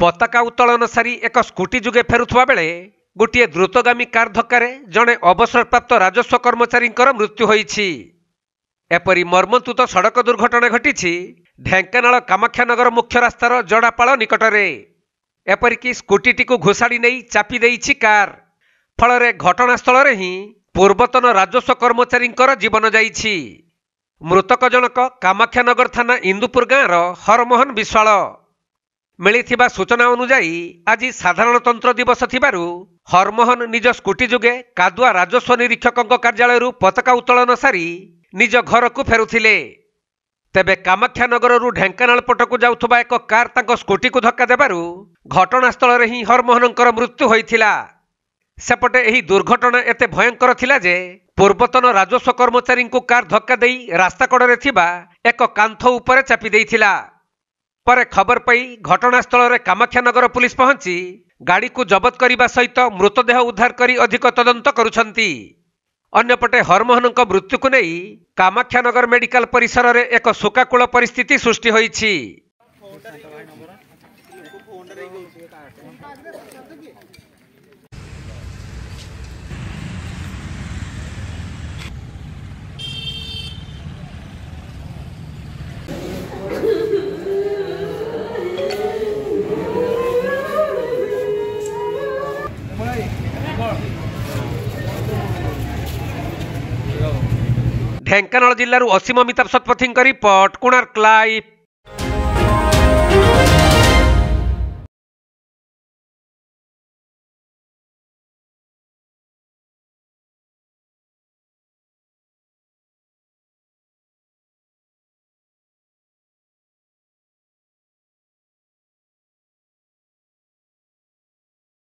पताका उत्तोलन सारी एक स्कूटी जुगे फेरुवा बेले गोटे द्रुतगामी कार धक्कार जड़े अवसरप्राप्त राजस्व कर्मचारी मृत्यु होईछि। एपरी मर्मन्तुत सड़क दुर्घटना घटी ढेंकानाल कामाख्यानगर मुख्य रास्तार जड़ापाल निकटरे। एपरिक स्कूटी को घोषाड़ी नहीं चापी देइछि कार। फल घटनास्थल ही पूर्वतन राजस्व कर्मचारी जीवन जाइछि। मृतक जनक कामाख्यानगर थाना इंदुपुर गाँवर हरमोहन विश्वाल। मिलिथिबा सूचना अनुसार आज साधारणतंत्र दिवस थिबारु हरमोहन निज स्कूटी जुगे कादुआ राजस्व निरीक्षक कार्यालय पताका उत्तोलन सारी निज घर को फेरुथिले। तेबे कामाख्यानगर ढेंकानाल पटकू जाउथुबा एक कार तांको स्कूटी को धक्का देबारु घटनास्थल ही हरमोहनकर मृत्यु होइथिला। सेपटे एही दुर्घटना एते भयंकर थिला जे पूर्वतन राजस्व कर्मचारी को कार धक्का देई रास्ता कड़े थिबा एक कांथ उपरे चापी देइथिला। परे खबर पाई घटनास्थल रे कामाख्यानगर पुलिस पहुंची गाड़ी को जबत करने सहित मृतदेह उद्धार करी अधिक तदंत करुछंती। अन्यपटे हरमोहन मृत्यु को नहीं कामाख्यानगर मेडिकल परिसर में एक शोकाकूल परिस्थिति सृष्टि होईछि। ढेंकानाल जिल्लारू असीम अमिताभ शतपथी रिपोर्ट, कोणार्क लाइव।